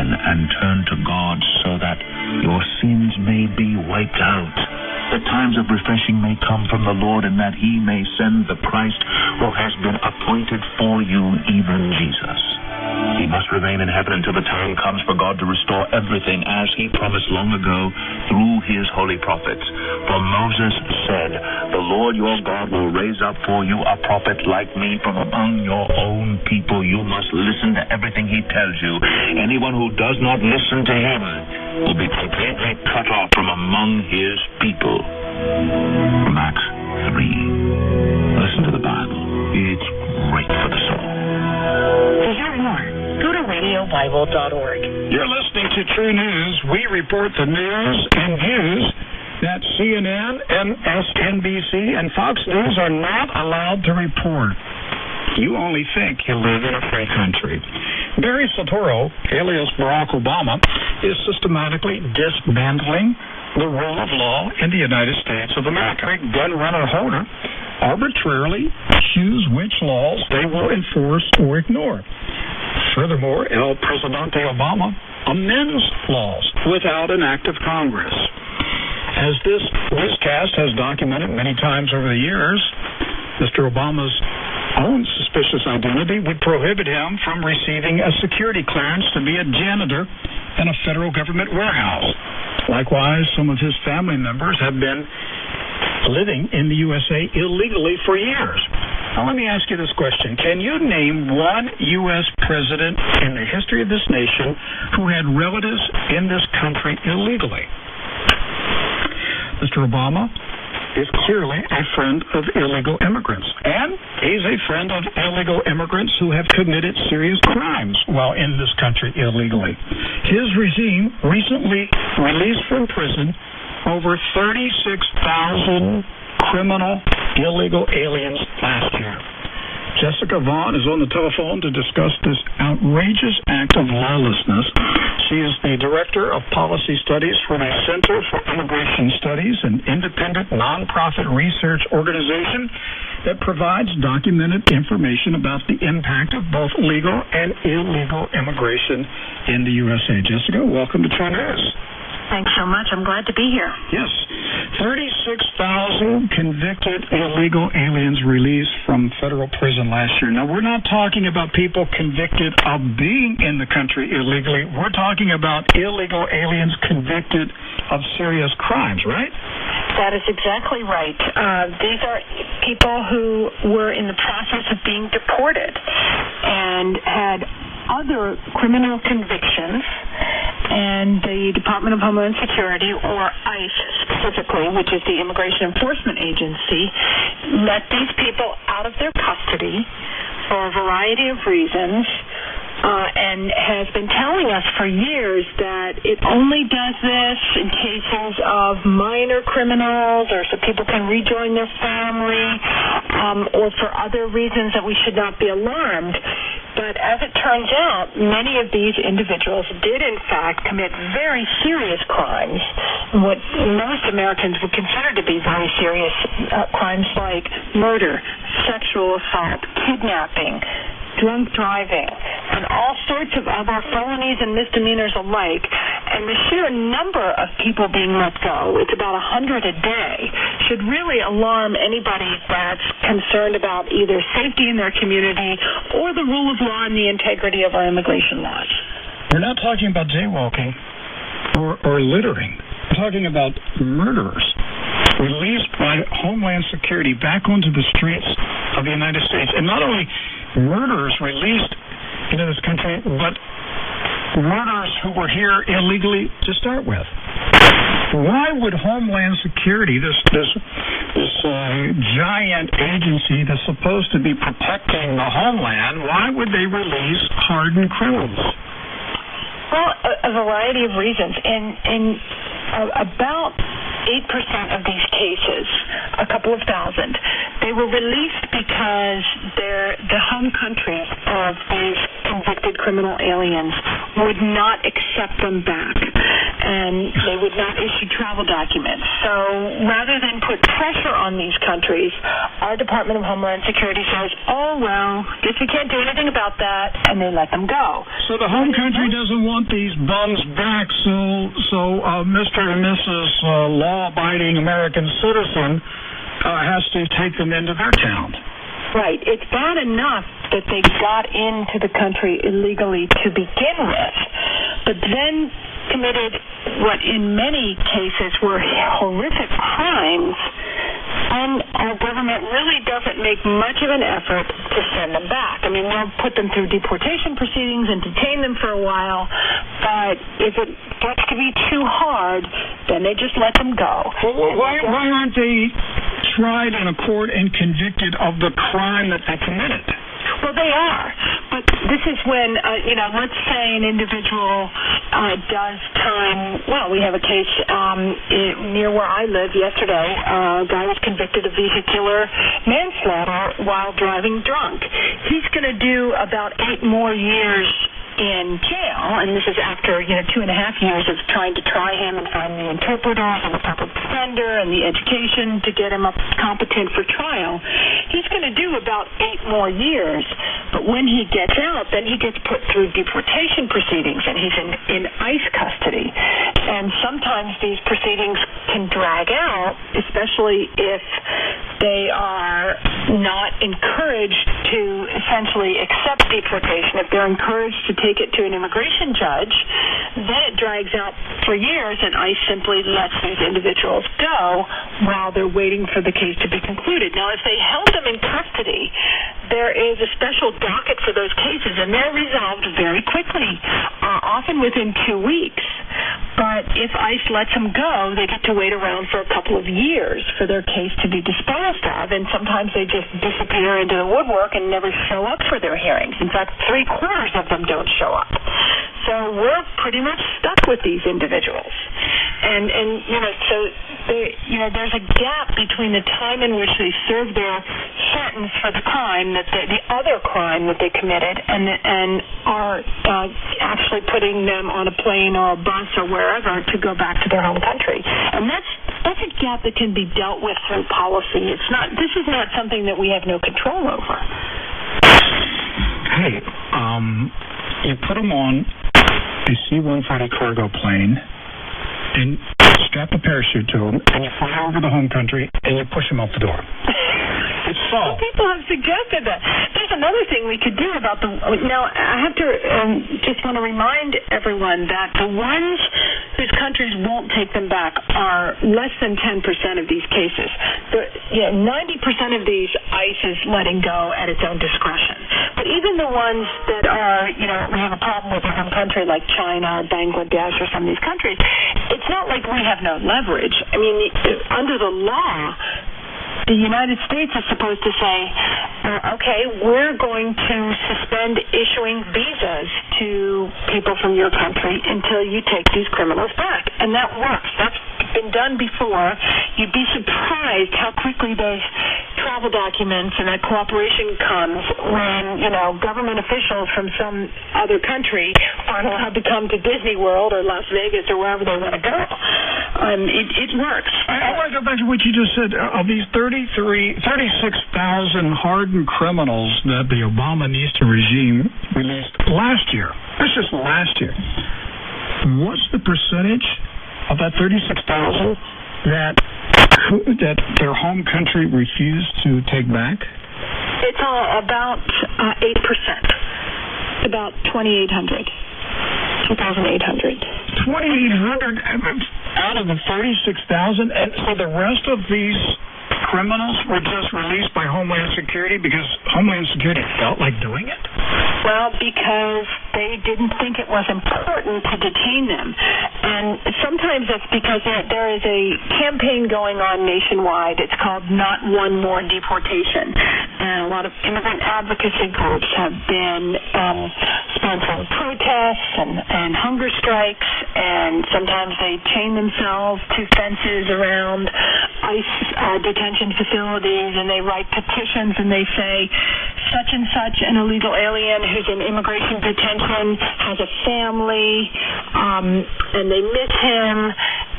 then and turn to God so that your sins may be wiped out. The times of refreshing may come from the Lord, and that he may send the Christ who has been appointed for you, even Jesus. He must remain in heaven until the time comes for God to restore everything as he promised long ago through his holy prophets. For Moses said, "The Lord your God will raise up for you a prophet like me from among your own people. You must listen to everything he tells you. Anyone who does not listen to him will be completely cut off from among his people." From Acts 3. Listen to the Bible. It's great for the soul. To hear more, go to radiobible.org. You're listening to TruNews. We report the news and views that CNN, MSNBC, and Fox News are not allowed to report. You only think you live in a free country. Barry Soetoro, alias Barack Obama, is systematically dismantling the rule of law in the United States of America. Gun runner holder arbitrarily choose which laws they will enforce or ignore. Furthermore, El Presidente Obama amends laws without an act of Congress. As this newscast has documented many times over the years, Mr. Obama's own suspicious identity would prohibit him from receiving a security clearance to be a janitor in a federal government warehouse. Likewise, some of his family members have been living in the USA illegally for years. Now, let me ask you this question. Can you name one U.S. president in the history of this nation who had relatives in this country illegally? Mr. Obama is clearly a friend of illegal immigrants, and he's a friend of illegal immigrants who have committed serious crimes while in this country illegally. His regime recently released from prison over 36,000 criminal illegal aliens last year. Jessica Vaughn is on the telephone to discuss this outrageous act of lawlessness. She is the Director of Policy Studies for the Center for Immigration Studies, an independent nonprofit research organization that provides documented information about the impact of both legal and illegal immigration in the USA. Jessica, welcome to TruNews. Thanks so much. I'm glad to be here. Yes. 36,000 convicted illegal aliens released from federal prison last year. Now, we're not talking about people convicted of being in the country illegally. We're talking about illegal aliens convicted of serious crimes, right? That is exactly right. These are people who were in the process of being deported and had other criminal convictions, and the Department of Homeland Security, or ICE specifically, which is the Immigration Enforcement Agency, let these people out of their custody for a variety of reasons, and has been telling us for years that it only does this in cases of minor criminals or so people can rejoin their family, or for other reasons that we should not be alarmed. But as it turns out, many of these individuals did, in fact, commit very serious crimes, what most Americans would consider to be very serious crimes like murder, sexual assault, kidnapping, drunk driving, and all sorts of other felonies and misdemeanors alike. And the sheer number of people being let go, it's about 100 a day, should really alarm anybody that's concerned about either safety in their community or the rule of law and the integrity of our immigration laws. We're not talking about jaywalking or littering. We're talking about murderers released by Homeland Security back onto the streets of the United States. And not only murderers released into this country, but murderers who were here illegally to start with. Why would Homeland Security, this giant agency that's supposed to be protecting the homeland, why would they release hardened criminals? Well, a variety of reasons. In about 8% of these cases, a couple of thousand, they were released because the home countries of these convicted criminal aliens would not accept them back. and they would not issue travel documents. So rather than put pressure on these countries, our Department of Homeland Security says, oh, well, guess we can't do anything about that, and they let them go. So the home country doesn't want these bums back, so Mr. and Mrs. Law-abiding American citizen has to take them into their town. Right. It's bad enough that they got into the country illegally to begin with, but then committed what in many cases were horrific crimes, and our government really doesn't make much of an effort to send them back. I mean, they'll put them through deportation proceedings and detain them for a while, but if it gets to be too hard, then they just let them go. Well, why aren't they tried in a court and convicted of the crime that they committed? Well, they are, but this is when, let's say an individual does time. Well, we have a case near where I live yesterday. A guy was convicted of vehicular manslaughter while driving drunk. He's going to do about 8 more years in jail, and this is after 2.5 years of trying to try him and find the interpreter and the public defender and the education to get him up competent for trial. He's going to do about 8 more years, but when he gets out, then he gets put through deportation proceedings, and he's in ICE custody. And sometimes these proceedings can drag out, especially if they are not encouraged to essentially accept deportation. If they're encouraged to take it to an immigration judge, then it drags out for years, and ICE simply lets these individuals go while they're waiting for the case to be concluded. Now, if they held them in custody, there is a special docket for those cases, and they're resolved very quickly, often within 2 weeks. But if ICE lets them go, they get to wait around for a couple of years for their case to be disposed of, and sometimes they just disappear into the woodwork and never show up for their hearings. In fact, 3/4 of them don't show up. So we're pretty much stuck with these individuals. And so there's a gap between the time in which they serve their sentence for the crime, the other crime that they committed, and are actually putting them on a plane or a bus or wherever to go back to their home country. And that's a gap that can be dealt with through policy. This is not something that we have no control over. Hey, you put them on a C-130 cargo plane and strap a parachute to them, and you fly over the home country, and you push them out the door. It's solved. People have suggested that. There's another thing we could do about Now, I have to just want to remind everyone that the ones whose countries won't take them back are less than 10% of these cases. 90% of these ICE is letting go at its own discretion. But even the ones that are, we have a problem with in some country like China or Bangladesh or some of these countries, it's not like we have no leverage. I mean, under the law, the United States is supposed to say, okay, we're going to suspend issuing visas to people from your country until you take these criminals back. And that works. That's been done before. You'd be surprised how quickly those travel documents and that cooperation comes when, government officials from some other country aren't allowed to come to Disney World or Las Vegas or wherever they want to go. It works. I want to go back to what you just said. Of these 36,000 hardened criminals that the Obama-Nista regime released last year, that's just last year, what's the percentage of that 36,000 that their home country refused to take back? It's about 8%. About 2,800. 2,800. 2,800 out of the 36,000, and so the rest of these criminals were just released by Homeland Security because Homeland Security felt like doing it? Well, because they didn't think it was important to detain them. And sometimes that's because there is a campaign going on nationwide. It's called Not One More Deportation. And a lot of immigrant advocacy groups have been sponsoring protests and hunger strikes, and sometimes they chain themselves to fences around ICE detention facilities, and they write petitions and they say such and such an illegal alien who's in immigration detention has a family, and they miss him,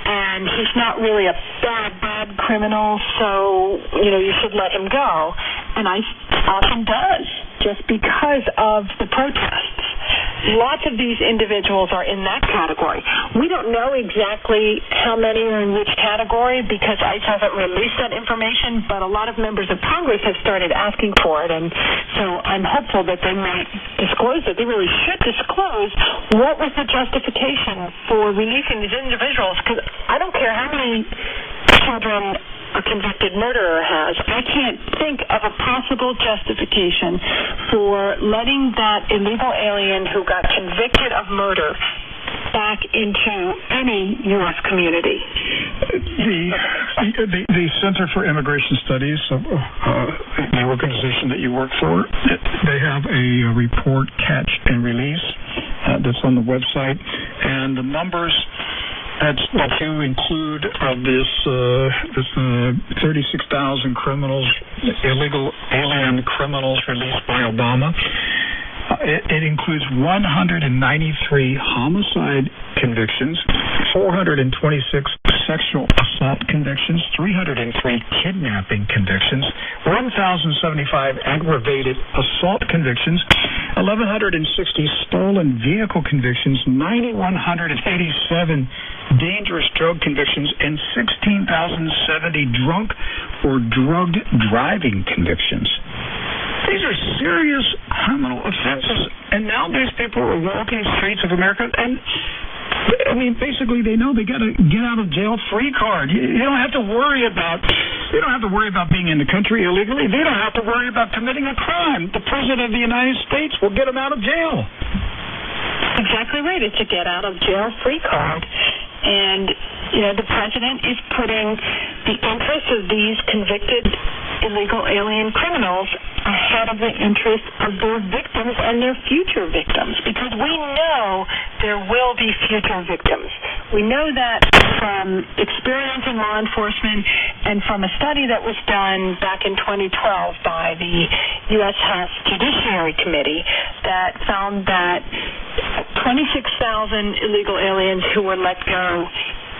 and he's not really a bad criminal, so, you should let him go. And ICE often does, just because of the protests. Lots of these individuals are in that category. We don't know exactly how many are in which category because ICE hasn't released that information, but a lot of members of Congress have started asking for it, and so I'm hopeful that they might disclose it. They really should disclose what was the justification for releasing these individuals, because I don't care how many children a convicted murderer has. I can't think of a possible justification for letting that illegal alien who got convicted of murder back into any U.S. community. The Center for Immigration Studies, the organization that you work for, they have a report, Catch and Release, that's on the website, and the numbers that you include of this 36,000 criminals, illegal alien criminals released by Obama. It includes 193 homicide convictions, 426 sexual assault convictions, 303 kidnapping convictions, 1,075 aggravated assault convictions, 1,160 stolen vehicle convictions, 9,187 dangerous drug convictions, and 16,070 drunk or drugged driving convictions. These are serious criminal offenses, and now these people are walking the streets of America, and basically they know they got a get out of jail free card. You don't have to worry about being in the country illegally. They don't have to worry about committing a crime. The President of the United States will get them out of jail. Exactly right. It's a get out of jail free card. And, the President is putting the interests of these convicted illegal alien criminals ahead of the interests of their victims and their future victims, because we know there will be future victims. We know that from experience in law enforcement and from a study that was done back in 2012 by the U.S. House Judiciary Committee that found that 26,000 illegal aliens who were let go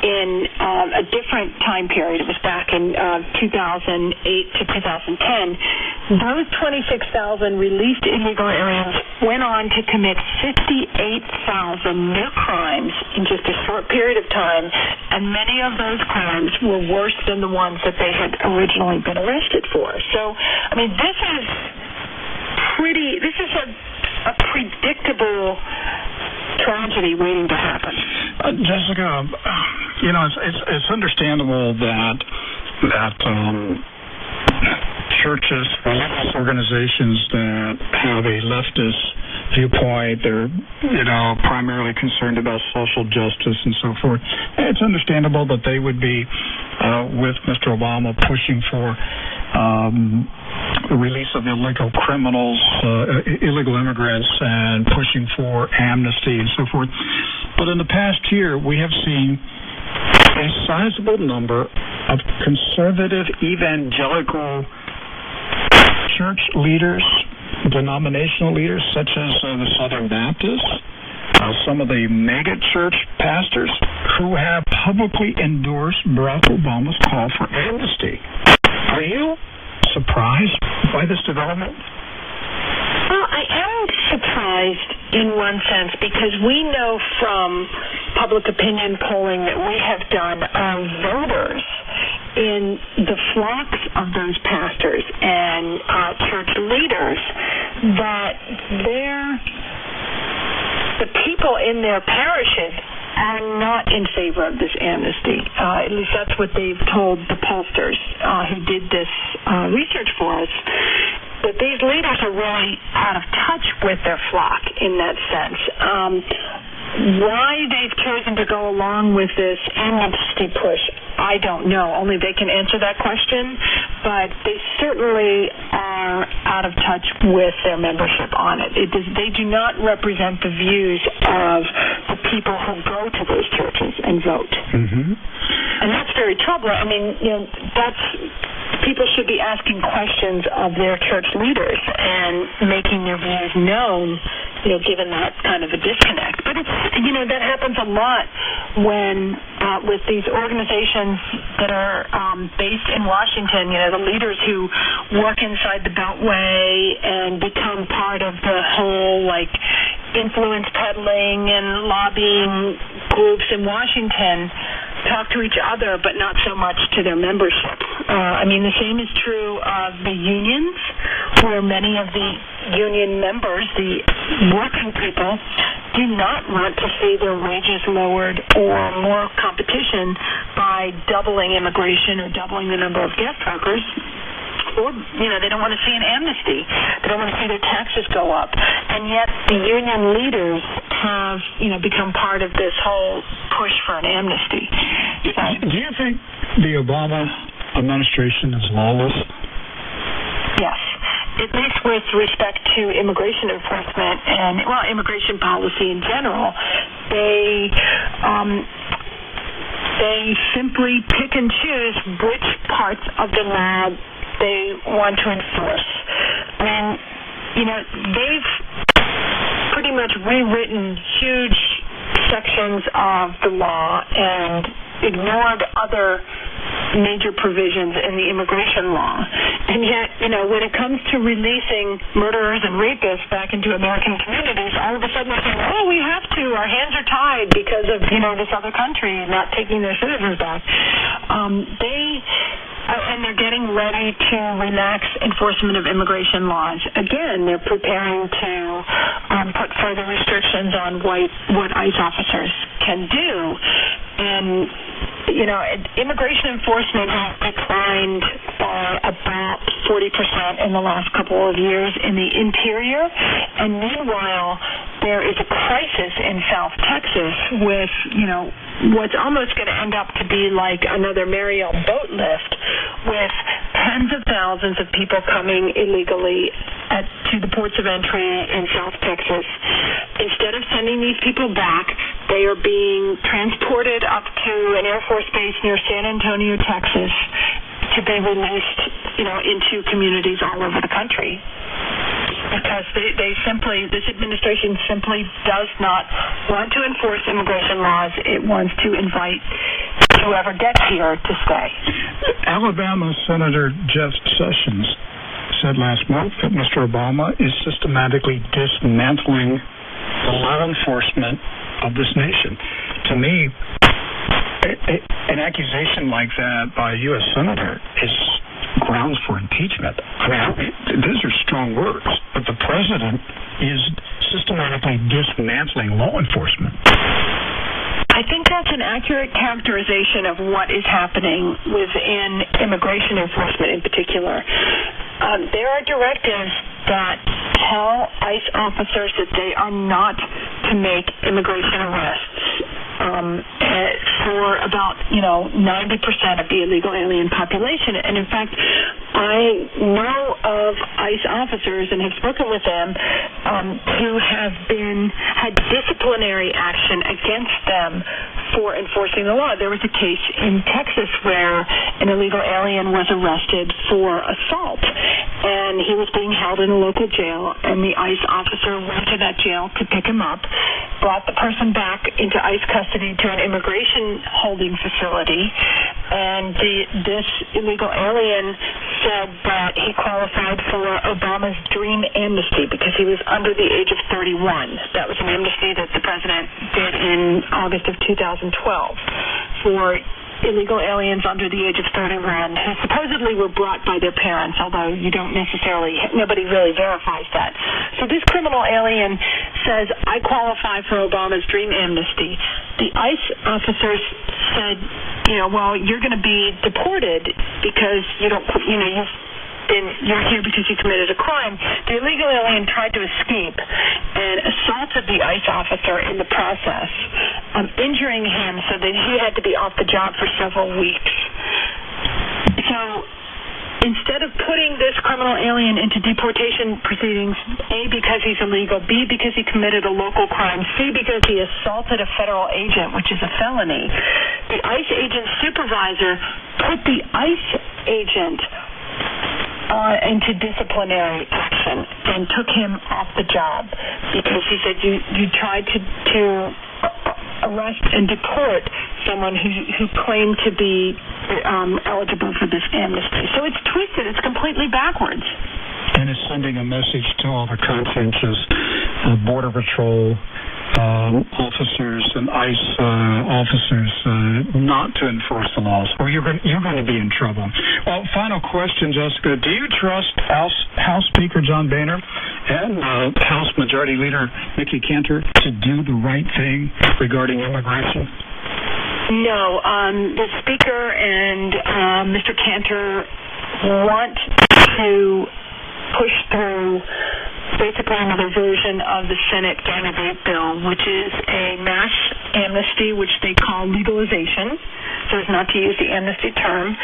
in a different time period. It was back in 2008 to 2010. Those 26,000 released illegal aliens went on to commit 58,000 new crimes in just a short period of time, and many of those crimes were worse than the ones that they had originally been arrested for. So, this is a predictable tragedy waiting to happen. Jessica, it's understandable that churches, religious organizations that have a leftist viewpoint, they're primarily concerned about social justice and so forth. It's understandable that they would be with Mr. Obama pushing for the release of illegal criminals, illegal immigrants, and pushing for amnesty and so forth. But in the past year, we have seen a sizable number of conservative evangelical church leaders, denominational leaders, such as the Southern Baptists, some of the mega church pastors, who have publicly endorsed Barack Obama's call for amnesty. Are you surprised by this development? Well, I am surprised in one sense, because we know from public opinion polling that we have done of voters in the flocks of those pastors and church leaders that the people in their parishes are not in favor of this amnesty. At least that's what they've told the pollsters who did this research for us, that these leaders are really out of touch with their flock in that sense. Why they've chosen to go along with this amnesty push, I don't know. Only they can answer that question. But they certainly are out of touch with their membership on it. They do not represent the views of the people who go to those churches and vote. Mm-hmm. And that's very very troubling. I mean, people should be asking questions of their church leaders and making their views known, given that kind of a disconnect. But it's, that happens a lot when with these organizations that are based in Washington, the leaders who work inside the Beltway and become part of the whole, influence peddling and lobbying groups in Washington talk to each other, but not so much to their membership. The same is true of the unions, where many of the union members, the working people, do not want to see their wages lowered or more competition by doubling immigration or doubling the number of guest workers. Or, they don't want to see an amnesty. They don't want to see their taxes go up. And yet the union leaders have, become part of this whole push for an amnesty. Do you think the Obama administration is lawless? Yes. At least with respect to immigration enforcement and, immigration policy in general. They simply pick and choose which parts of the law they want to enforce. They've pretty much rewritten huge sections of the law and ignored other major provisions in the immigration law. And yet, when it comes to releasing murderers and rapists back into American communities, all of a sudden they're saying, we have to. Our hands are tied because of, this other country not taking their citizens back. And they're getting ready to relax enforcement of immigration laws. Again, they're preparing to put further restrictions on what ICE officers can do. And, immigration enforcement has declined by about 40% in the last couple of years in the interior. And meanwhile, there is a crisis in South Texas with, what's almost going to end up to be like another Mariel boat lift, with tens of thousands of people coming illegally to the ports of entry in South Texas. Instead of sending these people back, they are being transported up to an Air Force base near San Antonio, Texas, to be released, into communities all over the country. Because this administration simply does not want to enforce immigration laws. It wants to invite whoever gets here to stay. Alabama Senator Jeff Sessions said last month that Mr. Obama is systematically dismantling the law enforcement of this nation. To me, an accusation like that by a U.S. Senator is grounds for impeachment. Those are strong words, but the president is systematically dismantling law enforcement. I think that's an accurate characterization of what is happening within immigration enforcement in particular. There are directives that tell ICE officers that they are not to make immigration arrests for about 90% of the illegal alien population. And in fact, I know of ICE officers and have spoken with them who have had disciplinary action against them for enforcing the law. There was a case in Texas where an illegal alien was arrested for assault, and he was being held in a local jail, and the ICE officer went to that jail to pick him up, brought the person back into ICE custody to an immigration holding facility, and this illegal alien said that he qualified for Obama's dream amnesty because he was under the age of 31. That was an amnesty that the president did in August of 2012 for illegal aliens under the age of 31 who supposedly were brought by their parents, although nobody really verifies that. So this criminal alien says, I qualify for Obama's dream amnesty. The ICE officers said, you're going to be deported because you're here because you committed a crime. The illegal alien tried to escape and assaulted the ICE officer in the process, injuring him so that he had to be off the job for several weeks. So instead of putting this criminal alien into deportation proceedings, A, because he's illegal, B, because he committed a local crime, C, because he assaulted a federal agent, which is a felony, the the ICE agent supervisor put the ICE agent into disciplinary action and took him off the job because he said you tried to arrest and deport someone who claimed to be eligible for this amnesty. So it's twisted. It's completely backwards. And it's sending a message to all the conscientious Border Patrol officers and ICE officers not to enforce the laws, or you're going to be in trouble. Well, final question, Jessica. Do you trust House Speaker John Boehner and House Majority Leader Mickey Cantor to do the right thing regarding immigration? No. The Speaker and Mr. Cantor want to push through basically another version of the Senate candidate bill, which is a mass amnesty, which they call legalization, so as not to use the amnesty term,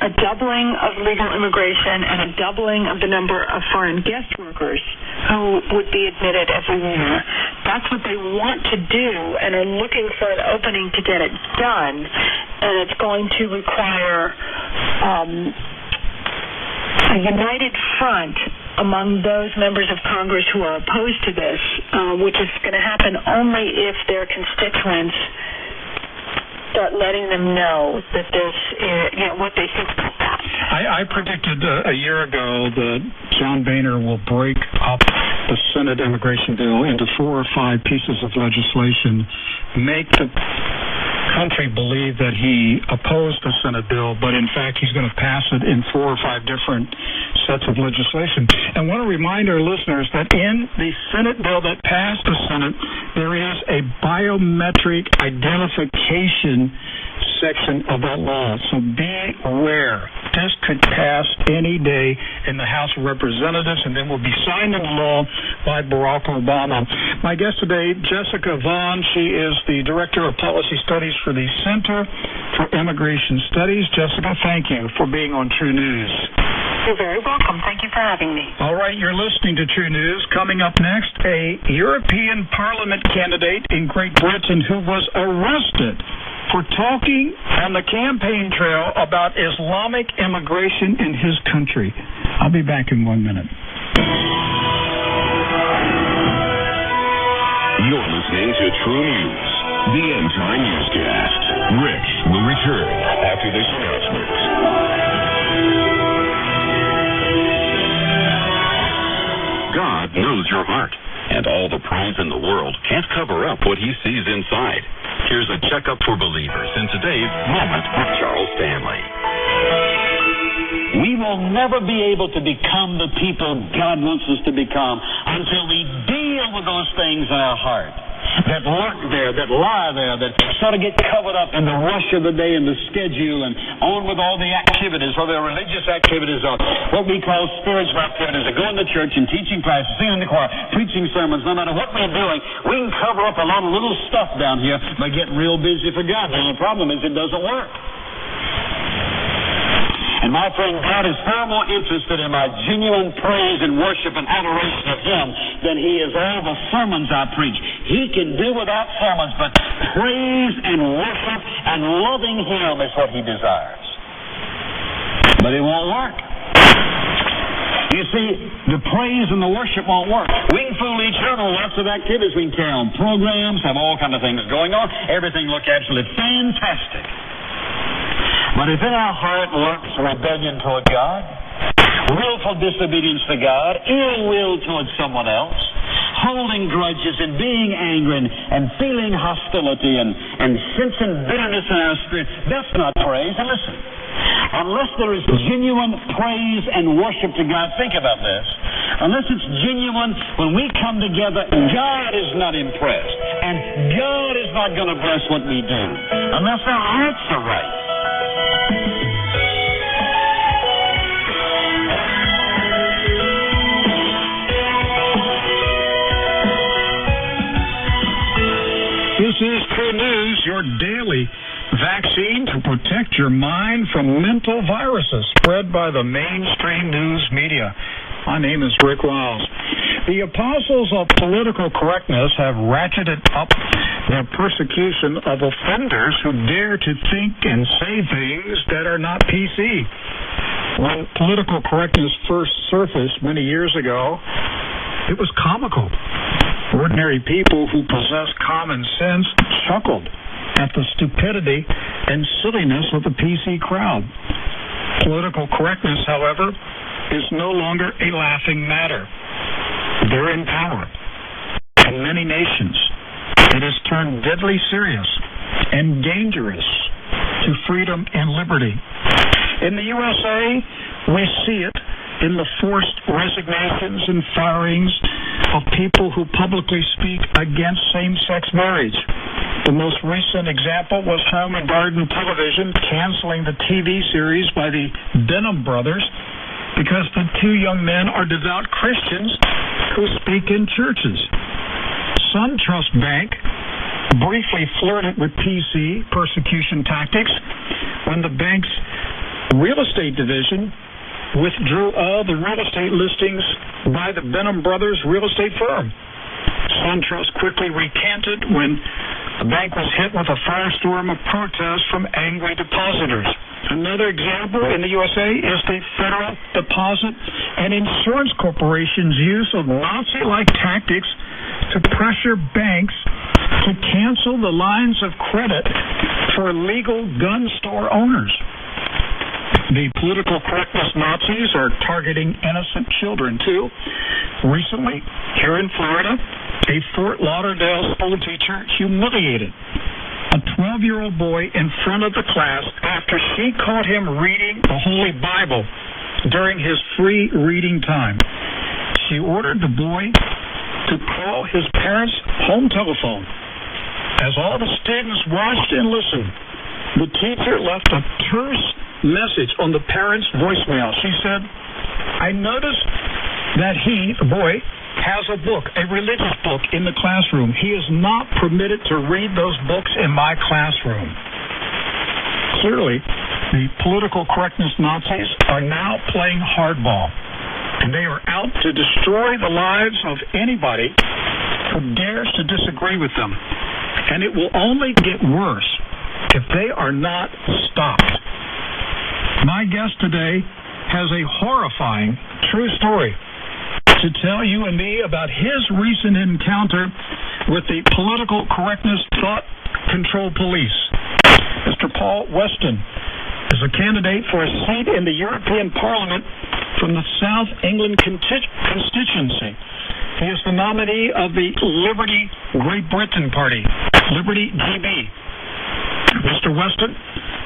a doubling of legal immigration, and a doubling of the number of foreign guest workers who would be admitted every year. That's what they want to do and are looking for an opening to get it done, and it's going to require a united front among those members of Congress who are opposed to this, which is going to happen only if their constituents start letting them know that this is, what they think about that. I predicted a year ago that John Boehner will break up the Senate immigration bill into 4 or 5 pieces of legislation, make the country believe that he opposed the Senate bill, but in fact he's going to pass it in 4 or 5 different sets of legislation. And I want to remind our listeners that in the Senate bill that passed the Senate, there is a biometric identification section of that law. So be aware. This could pass any day in the House of Representatives and then will be signed into law by Barack Obama. My guest today, Jessica Vaughn. She is the Director of Policy Studies for the Center for Immigration Studies. Jessica, thank you for being on TruNews. You're very welcome. Thank you for having me. All right, you're listening to TruNews. Coming up next, a European Parliament candidate in Great Britain who was arrested for talking on the campaign trail about Islamic immigration in his country. I'll be back in 1 minute. You're listening to TruNews, the end-time newscast. Rick will return after this announcement. God knows your heart, and all the praise in the world can't cover up what he sees inside. Here's a checkup for believers in today's Moment with Charles Stanley. We will never be able to become the people God wants us to become until we deal with those things in our heart that lurk there, that lie there, that sort of get covered up in the rush of the day and the schedule and on with all the activities, whether they're religious activities or what we call spiritual activities, or going to church and teaching classes, singing in the choir, preaching sermons. No matter what we're doing, we can cover up a lot of little stuff down here by getting real busy for God. And the problem is it doesn't work. And my friend, God is far more interested in my genuine praise and worship and adoration of Him than He is all the sermons I preach. He can do without sermons, but praise and worship and loving Him is what He desires. But it won't work. You see, the praise and the worship won't work. We can fool each other, lots of activities. We can carry on programs, have all kinds of things going on. Everything look absolutely fantastic. But if in our heart lurks rebellion toward God, willful disobedience to God, ill will towards someone else, holding grudges and being angry and feeling hostility and sensing bitterness in our spirit, that's not praise. And listen, unless there is genuine praise and worship to God, think about this. Unless it's genuine, when we come together, God is not impressed. And God is not going to bless what we do unless our hearts are right. This is TruNews, your daily vaccine to protect your mind from mental viruses spread by the mainstream news media. My name is Rick Wiles. The apostles of political correctness have ratcheted up the persecution of offenders who dare to think and say things that are not PC. When political correctness first surfaced many years ago, it was comical. Ordinary people who possess common sense chuckled at the stupidity and silliness of the PC crowd. Political correctness, however, is no longer a laughing matter. They're in power. In many nations, it has turned deadly serious and dangerous to freedom and liberty. In the USA, we see it in the forced resignations and firings of people who publicly speak against same-sex marriage. The most recent example was Home and Garden Television canceling the TV series by the Denham brothers because the two young men are devout Christians who speak in churches. SunTrust Bank briefly flirted with PC persecution tactics when the bank's real estate division withdrew all the real estate listings by the Denham brothers real estate firm. SunTrust quickly recanted when the bank was hit with a firestorm of protest from angry depositors. Another example in the USA is the Federal Deposit and Insurance Corporation's use of Nazi-like tactics to pressure banks to cancel the lines of credit for legal gun store owners. The political correctness Nazis are targeting innocent children, too. Recently, here in Florida, a Fort Lauderdale school teacher humiliated a 12-year-old boy in front of the class after she caught him reading the Holy Bible during his free reading time. She ordered the boy to call his parents' home telephone. As all the students watched and listened, the teacher left a terse message on the parents' voicemail. She said, "I noticed that he, the boy, has a book, a religious book, in the classroom. He is not permitted to read those books in my classroom." Clearly, the political correctness Nazis are now playing hardball, and they are out to destroy the lives of anybody who dares to disagree with them. And it will only get worse if they are not stopped. My guest today has a horrifying true story to tell you and me about his recent encounter with the political correctness thought control police. Mr. Paul Weston is a candidate for a seat in the European Parliament from the South England constituency. He is the nominee of the Liberty Great Britain Party, Liberty GB. Mr. Weston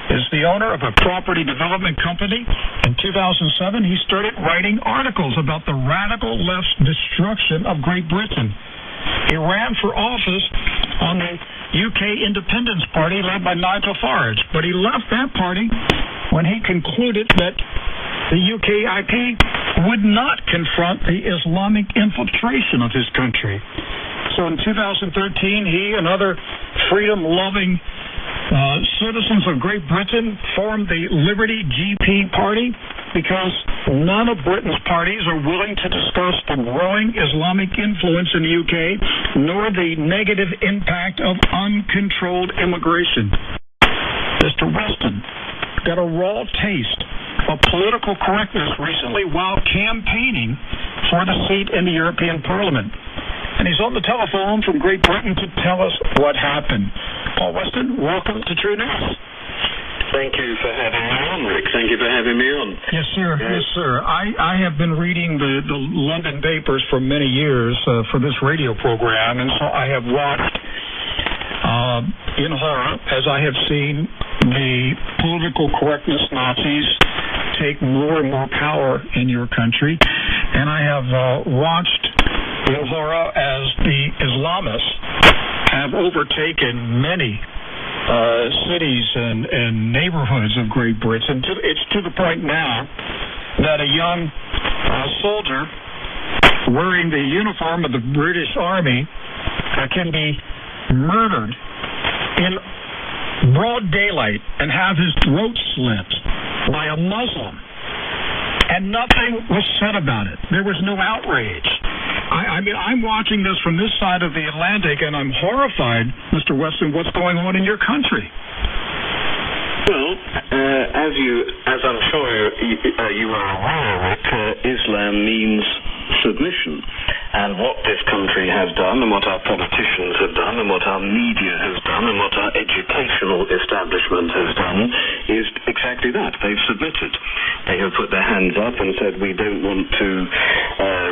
is the owner of a property development company. In 2007, he started writing articles about the radical left's destruction of Great Britain. He ran for office on the UK Independence Party led by Nigel Farage, but he left that party when he concluded that the UKIP would not confront the Islamic infiltration of his country. So in 2013, he and other freedom-loving citizens of Great Britain formed the Liberty GP Party because none of Britain's parties are willing to discuss the growing Islamic influence in the UK, nor the negative impact of uncontrolled immigration. Mr. Weston got a raw taste of political correctness recently while campaigning for the seat in the European Parliament. And he's on the telephone from Great Britain to tell us what happened. Paul Weston, welcome to TruNews. Thank you for having me on, Rick. Thank you for having me on. Yes, sir. Yes, sir. I have been reading the London papers for many years for this radio program, and so I have watched in horror as I have seen the political correctness Nazis take more and more power in your country, and I have watched in horror as the Islamists have overtaken many cities and neighborhoods of Great Britain. It's to the point now that a young soldier wearing the uniform of the British Army can be murdered in broad daylight and have his throat slit by a Muslim. And nothing was said about it. There was no outrage. I mean, I'm watching this from this side of the Atlantic, and I'm horrified, Mr. Weston, what's going on in your country. Well, as I'm sure you are aware, Rick, Islam means submission. And what this country has done, and what our politicians have done, and what our media has done, and what our educational establishment has done, is exactly that. They've submitted. They have put their hands up and said, we don't want to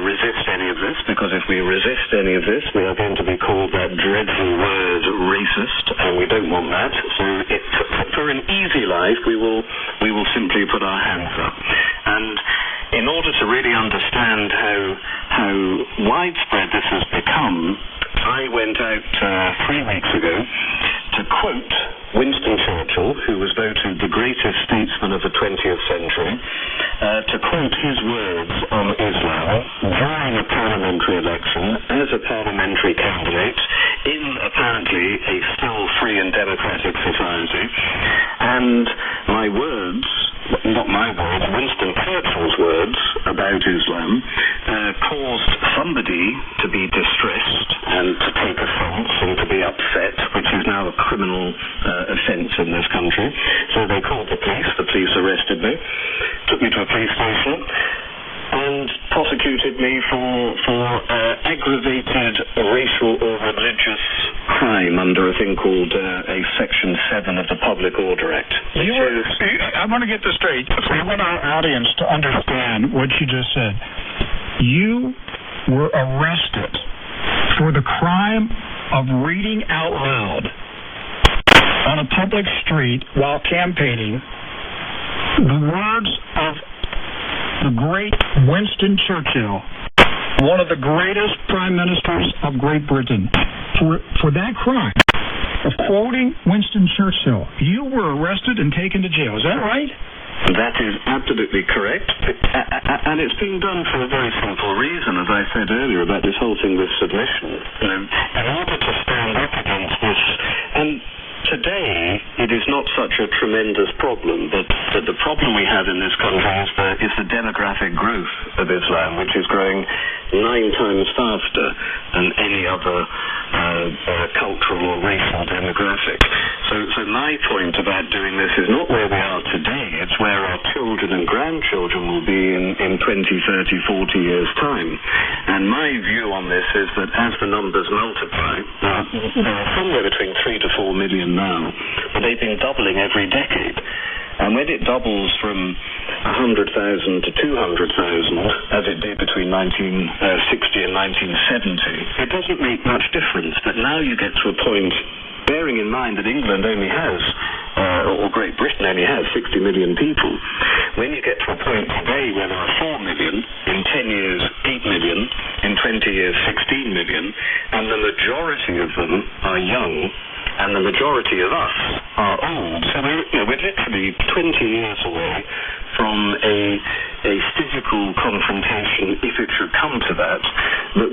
resist any of this, because if we resist any of this, we are going to be called that dreadful word racist, and we don't want that. So for an easy life, we will simply put our hands up. And in order to really understand how widespread this has become, I went out 3 weeks ago to quote Winston Churchill, who was voted the greatest statesman of the 20th century, to quote his words on Islam during a parliamentary election as a parliamentary candidate in apparently a still free and democratic society. And my words, not my words, Winston Churchill's words about Islam caused somebody to be distressed and to take offence and to be upset, which is now a criminal offence in this country. So they called the police arrested me, took me to a police station, and prosecuted me for aggravated racial or religious crime under a thing called a Section 7 of the Public Order Act. I want to get this straight. I want our audience to understand what you just said. You were arrested for the crime of reading out loud on a public street while campaigning the words of the great Winston Churchill, one of the greatest prime ministers of Great Britain. For that crime of quoting Winston Churchill, you were arrested and taken to jail. Is that right? That is absolutely correct. And it's being done for a very simple reason, as I said earlier, about this whole thing with submission. In order to stand up against this, and today it is not such a tremendous problem, but the problem we have in this country is the demographic growth of Islam, which is growing 9 times faster than any other cultural or racial demographic. So my point about doing this is not where we are today, it's where our children and grandchildren will be in 20, 30, 40 years' time. And my view on this is that as the numbers multiply, there are somewhere between 3 to 4 million now, but they've been doubling every decade. And when it doubles from 100,000 to 200,000, as it did between 1960 and 1970, it doesn't make much difference. But now you get to a point, bearing in mind that England only has, or Great Britain only has 60 million people, when you get to a point today where there are 4 million, in 10 years 8 million, in 20 years 16 million, and the majority of them are young, and the majority of us are old. So we're literally 20 years away from a physical confrontation, if it should come to that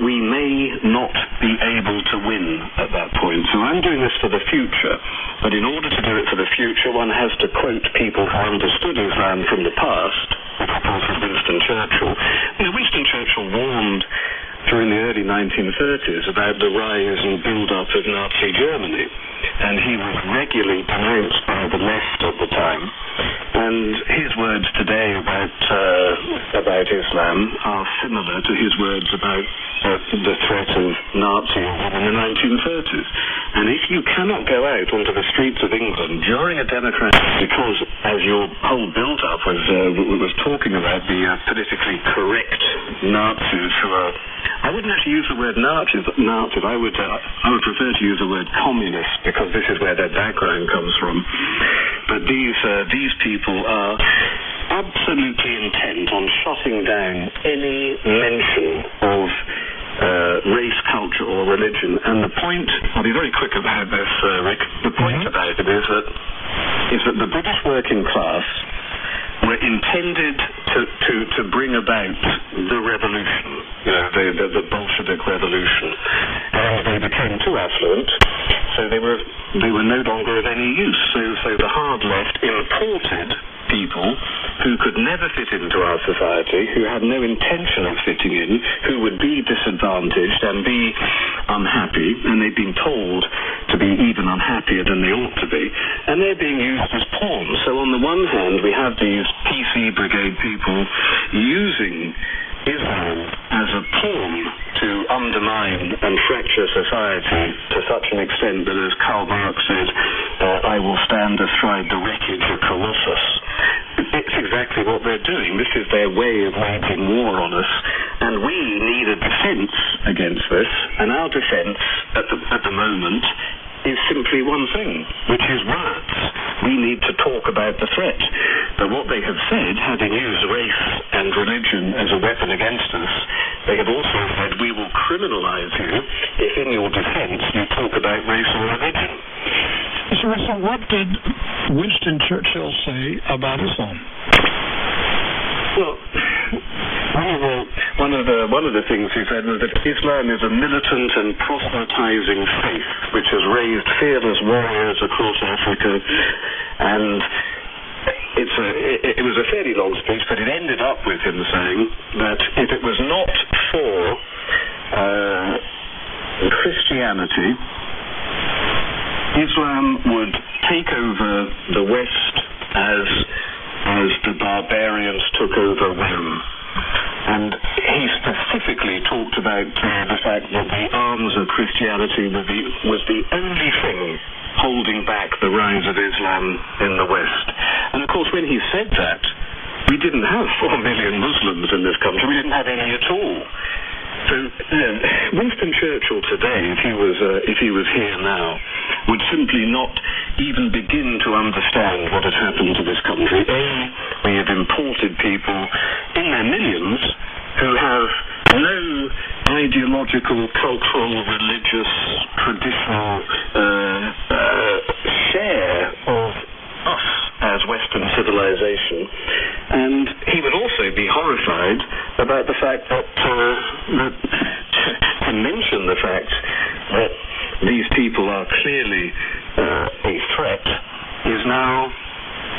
we may not be able to win at that point. So I'm doing this for the future, but in order to do it for the future, one has to quote people who understood Islam from the past, like Winston Churchill. Winston Churchill warned during the early 1930s about the rise and build-up of Nazi Germany, and he was regularly denounced by the left at the time. And his words today about Islam are similar to his words about the threat of Nazism in the 1930s. And if you cannot go out onto the streets of England during a democratic, because as your whole build-up was talking about the politically correct Nazis who are, I wouldn't actually use the word Nazis. I would prefer to use the word communist, because this is where their background comes from. But these people are absolutely intent on shutting down any mention of race, culture, or religion. And the point, I'll be very quick about this, Rick. The point about it is that the British working class were intended to bring about the revolution, the Bolshevik revolution. And they became too affluent, so they were no longer of any use. So the hard left imported people who could never fit into our society, who had no intention of fitting in, who would be disadvantaged and be unhappy, and they've been told to be even unhappier than they ought to be, and they're being used as pawns. So on the one hand, we have these PC Brigade people using Islam as a pawn to undermine and fracture society to such an extent that, as Karl Marx said, I will stand astride the wreckage of Colossus. It's exactly what they're doing. This is their way of waging war on us, and we need a defense against this, and our defense at the moment is simply one thing, which is words. We need to talk about the threat. But what they have said, having used race and religion as a weapon against us, they have also said, we will criminalize you if in your defense you talk about race or religion. So what did Winston Churchill say about Islam? Well, one of the things he said was that Islam is a militant and proselytizing faith which has raised fearless warriors across Africa, and it was a fairly long speech, but it ended up with him saying that if it was not for Christianity, Islam would take over the West as the barbarians took over Rome. And he specifically talked about the fact that the arms of Christianity was the only thing holding back the rise of Islam in the West. And of course, when he said that, we didn't have 4 million Muslims in this country. We didn't have any at all. So Winston Churchill today, if he was here now, would simply not even begin to understand what had happened to this country. We have imported people in their millions who have no ideological, cultural, religious, traditional share of us as Western civilization, and he would also be horrified about the fact that to mention the fact that these people are clearly a threat is now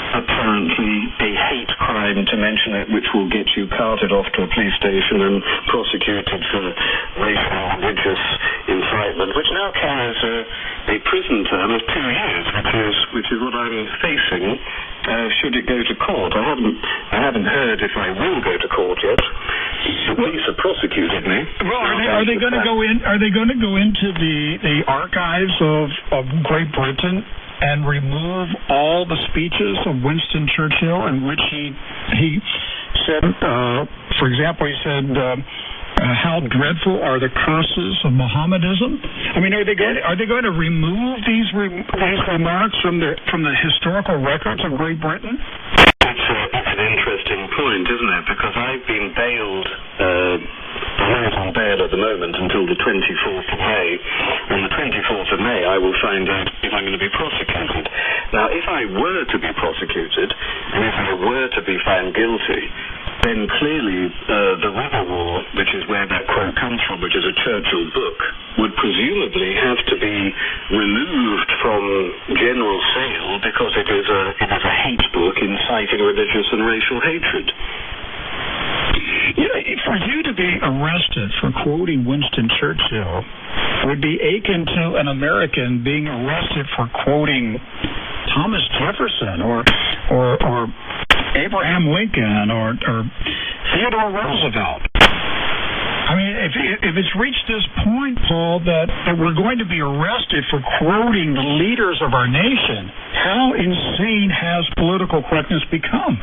apparently a hate crime to mention it, which will get you carted off to a police station and prosecuted for racial and religious incitement, which now carries a prison term of 2 years, which is what I'm facing should it go to court. I haven't heard if I will go to court yet. The police have prosecuted me. Well, are they going to go in? Are they going to go into the archives of Great Britain and remove all the speeches of Winston Churchill in which he said, for example, he said, how dreadful are the curses of Mohammedanism? I mean, are they going to remove these remarks from the historical records of Great Britain? It's an interesting point, isn't it? Because I've been bailed. I'm on bail at the moment until the 24th of May. On the 24th of May, I will find out if I'm going to be prosecuted. Now, if I were to be prosecuted, and if I were to be found guilty, then clearly the River War, which is where that quote comes from, which is a Churchill book, would presumably have to be removed from general sale because it is a hate book inciting religious and racial hatred. You know, for you to be arrested for quoting Winston Churchill would be akin to an American being arrested for quoting Thomas Jefferson or Abraham Lincoln or Theodore Roosevelt. I mean, if it's reached this point, Paul, that we're going to be arrested for quoting the leaders of our nation, how insane has political correctness become?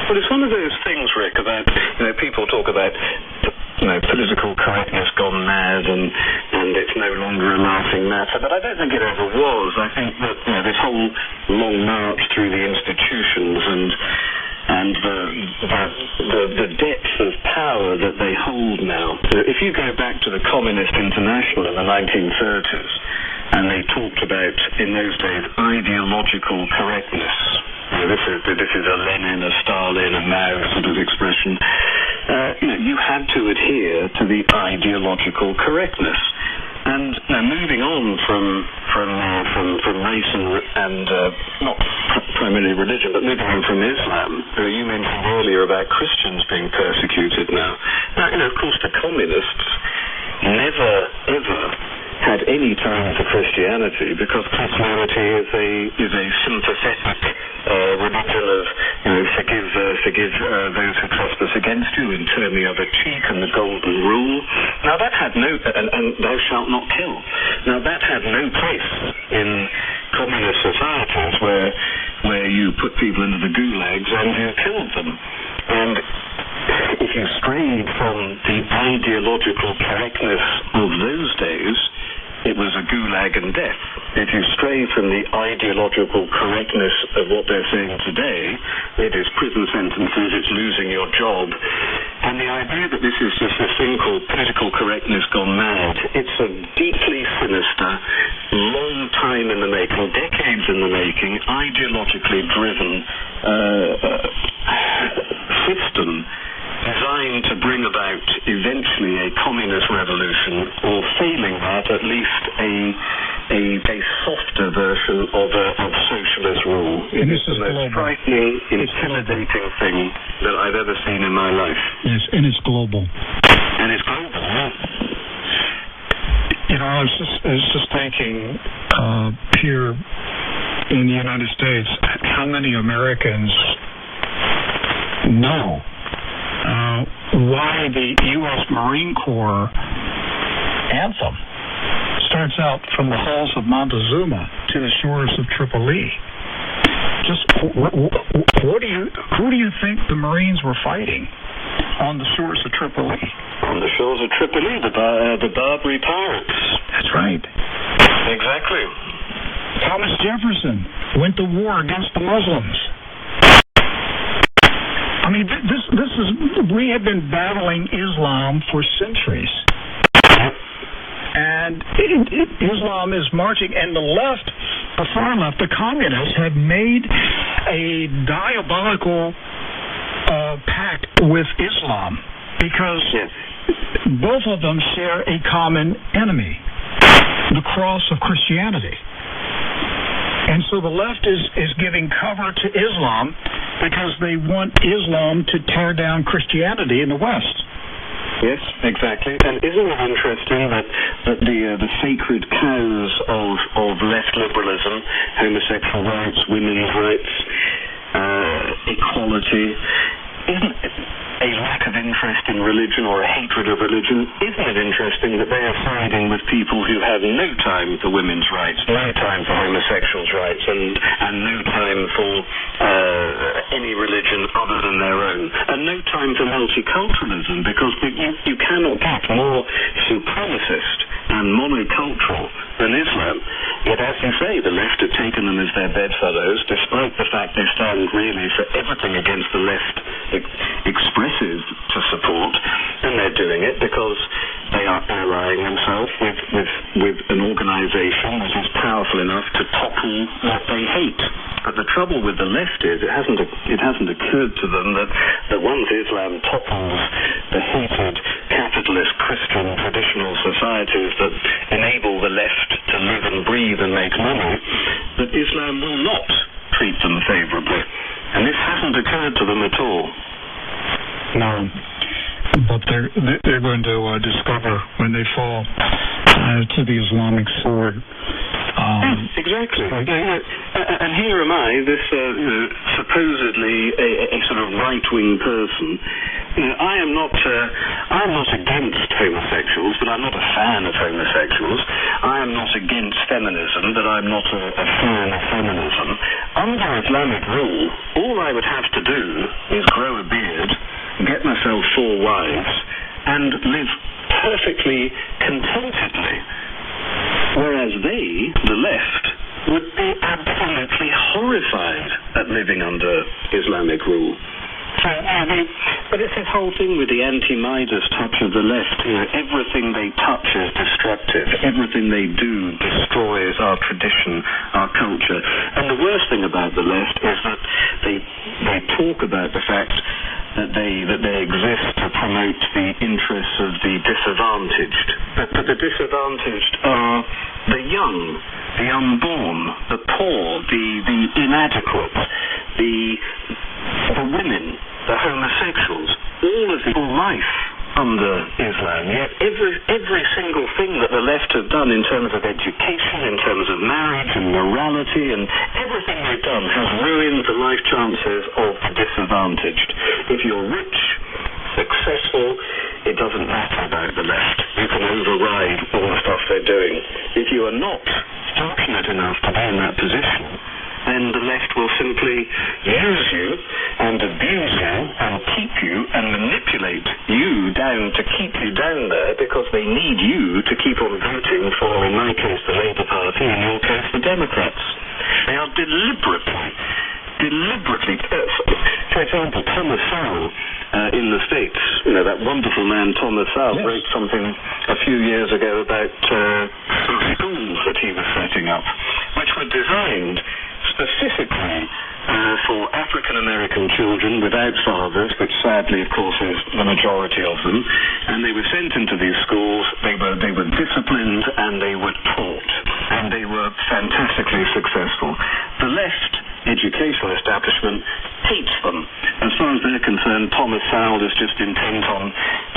Well, it's one of those things, Rick, about, people talk about, political correctness gone mad and it's no longer a laughing matter, but I don't think it ever was. I think that, this whole long march through the institutions and the depth of power that they hold now. If you go back to the Communist International in the 1930s, and they talked about, in those days, ideological correctness. This is a Lenin, a Stalin, a Mao sort of expression. You had to adhere to the ideological correctness. And now moving on from race and not primarily religion, but moving on from Islam, you mentioned earlier about Christians being persecuted now. Now, of course, the communists never, ever had any time for Christianity, because Christianity is a sympathetic religion of forgive those who trespass against you and turn the other cheek, and the golden rule. Now that had no and thou shalt not kill. Now that had no place in communist societies where you put people into the gulags and you killed them. And if you strayed from the ideological correctness of those days, it was a gulag and death. If you stray from the ideological correctness of what they're saying today, it is prison sentences, it's losing your job. And the idea that this is just this thing called political correctness gone mad, it's a deeply sinister, long time in the making, decades in the making, ideologically driven system designed to bring about eventually a communist revolution, or failing that, at least a softer version of socialist rule. And it's the most frightening, intimidating thing that I've ever seen in my life. Yes, and it's global. And it's global. I was just thinking, here in the United States, how many Americans know why the U.S. Marine Corps anthem starts out from the halls of Montezuma to the shores of Tripoli? Just who do you think the Marines were fighting on the shores of Tripoli? On the shores of Tripoli, the Barbary pirates. That's right. Exactly. Thomas Jefferson went to war against the Muslims. I mean, we have been battling Islam for centuries. And Islam is marching, and the left, the far left, the communists have made a diabolical pact with Islam, because both of them share a common enemy, the cross of Christianity. And so the left is giving cover to Islam because they want Islam to tear down Christianity in the West. Yes, exactly. And isn't it interesting that the sacred cows of left liberalism, homosexual rights, women's rights, equality, isn't it a lack of interest in religion or a hatred of religion? Isn't it interesting that they are siding with people who have no time for women's rights, no time for homosexuals' rights, and no time for any religion other than their own, and no time for multiculturalism, because you cannot get more supremacist and monocultural than Islam. Yet, as you say, the left have taken them as their bedfellows, despite the fact they stand really for everything against the left expresses to support, and they're doing it because they are allying themselves with an organization that is powerful enough to topple what they hate. But the trouble with the left is it hasn't occurred to them that once Islam topples the hated capitalist Christian traditional societies that enable the left to live and breathe and make money, that Islam will not treat them favorably. And this hasn't occurred to them at all. No, but they're going to discover when they fall to the Islamic sword. Exactly. And here am I, this supposedly a sort of right-wing person. I'm not against homosexuals, but I'm not a fan of homosexuals. I am not against feminism, but I'm not a fan of feminism. Under Islamic rule, all I would have to do is grow a beard, get myself 4 wives, and live perfectly contentedly. Whereas they, the left, would be absolutely horrified at living under Islamic rule. But it's this whole thing with the anti-Midas touch of the left. Everything they touch is destructive. Everything they do destroys our tradition, our culture. And the worst thing about the left is that they talk about the fact that they exist to promote the interests of the disadvantaged. But the disadvantaged are the young, the unborn, the poor, the inadequate, the women, the homosexuals, all of the life under Islam. Yet every single thing that the left have done in terms of education, in terms of marriage and morality, and everything they've done has ruined the life chances of the disadvantaged. If you're rich, successful, it doesn't matter about the left. You can override all the stuff they're doing. If you are not fortunate enough to be in that position, then the left will simply use you and abuse you and keep you and manipulate you down to keep you down there, because they need you to keep on voting for, in my case, the Labour Party, in your case, the Democrats. They are deliberately, for example, Thomas Sowell in the States, that wonderful man Thomas Sowell, yes, wrote something a few years ago about some schools that he was setting up, which were designed specifically for African American children without fathers, which sadly, of course, is the majority of them. And they were sent into these schools. They were disciplined and they were taught, and they were fantastically successful. The left educational establishment hates them. As far as they're concerned, Thomas Sowell is just intent on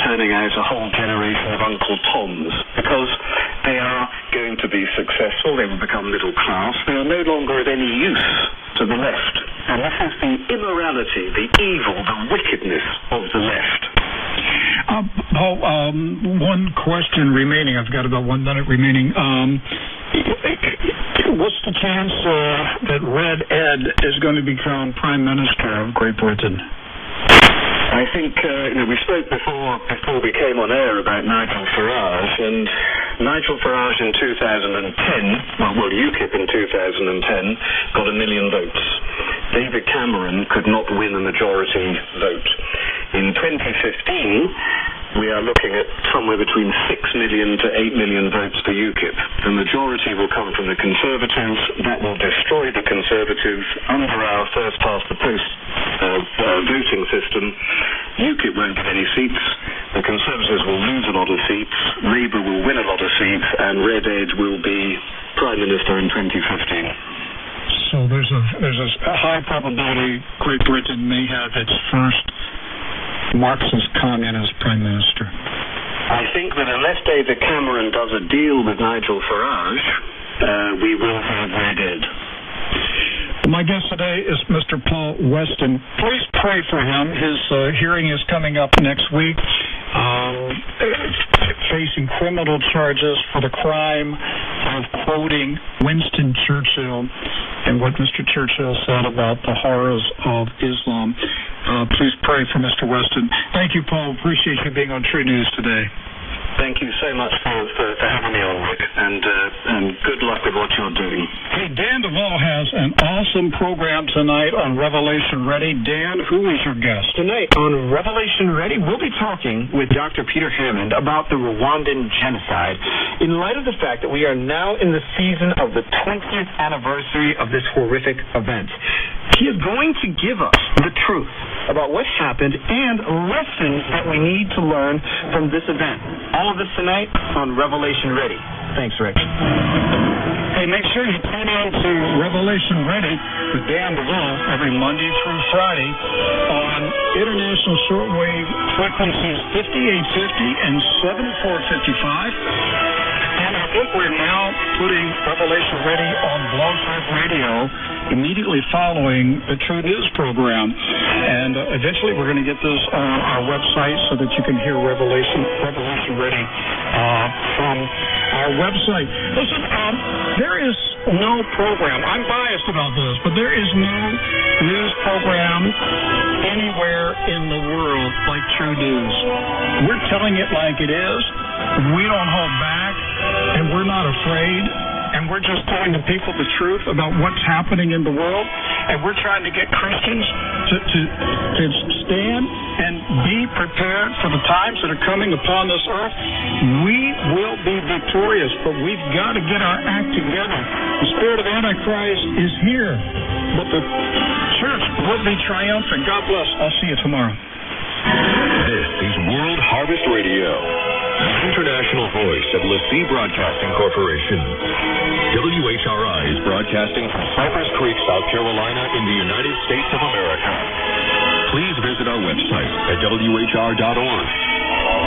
turning out a whole generation of Uncle Toms, because they are going to be successful. They will become middle class. They are no longer of any use to the left. And this is the immorality, the evil, the wickedness of the left. One question remaining. I've got about 1 minute remaining. What's the chance that Red Ed is going to become Prime Minister of Great Britain? I think we spoke before we came on air about Nigel Farage, and Nigel Farage in 2010, well, UKIP in 2010, got 1 million votes. David Cameron could not win a majority vote. In 2015, we are looking at somewhere between 6 million to 8 million votes for UKIP. The majority will come from the Conservatives. That will destroy the Conservatives under our first-past-the-post voting system. UKIP won't get any seats. The Conservatives will lose a lot of seats. Labour will win a lot of seats, and Red Ed will be Prime Minister in 2015. So there's a high probability Great Britain may have its first Marxist communist Prime Minister. I think that unless David Cameron does a deal with Nigel Farage, we will have Red Ed. My guest today is Mr. Paul Weston. Please pray for him. His hearing is coming up next week. Facing criminal charges for the crime of quoting Winston Churchill and what Mr. Churchill said about the horrors of Islam. Please pray for Mr. Weston. Thank you, Paul. Appreciate you being on TruNews today. Thank you so much for having me on, Rick, and good luck with what you're doing. Hey, Dan Duvall has an awesome program tonight on Revelation Ready. Dan, who is your guest? Tonight on Revelation Ready, we'll be talking with Dr. Peter Hammond about the Rwandan genocide in light of the fact that we are now in the season of the 20th anniversary of this horrific event. He is going to give us the truth about what happened and lessons that we need to learn from this event. All of this tonight on Revelation Ready. Thanks, Rick. Hey, make sure you tune in to Revelation Ready with Dan Duvall every Monday through Friday on international shortwave frequencies 5850 and 7455. And I think we're now putting Revelation Ready on Blog Talk Radio immediately following the TruNews program. And eventually we're going to get this on our website so that you can hear Revelation Ready from our website. Listen, there is no program, I'm biased about this, but there is no news program anywhere in the world like TruNews. We're telling it like it is. We don't hold back, and we're not afraid, and we're just telling the people the truth about what's happening in the world, and we're trying to get Christians to stand and be prepared for the times that are coming upon this earth. We will be victorious, but we've got to get our act together. The spirit of Antichrist is here, but the church will be triumphant. God bless. I'll see you tomorrow. This is World Harvest Radio. the international voice of LaCie Broadcasting Corporation. WHRI is broadcasting from Cypress Creek, South Carolina, in the United States of America. Please visit our website at WHR.org.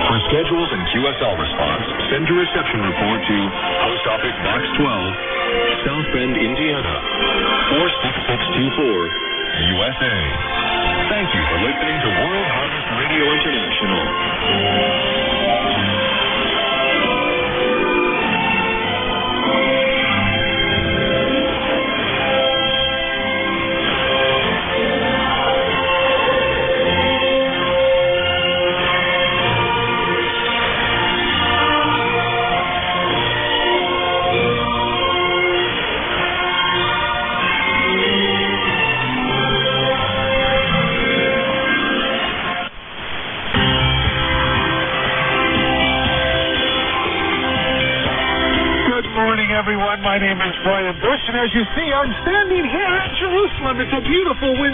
For schedules and QSL response, send your reception report to Post Office Box 12, South Bend, Indiana, 46624, USA. Thank you for listening to World Harvest Radio International. Everyone, my name is Brian Bush, and as you see, I'm standing here in Jerusalem. It's a beautiful winter.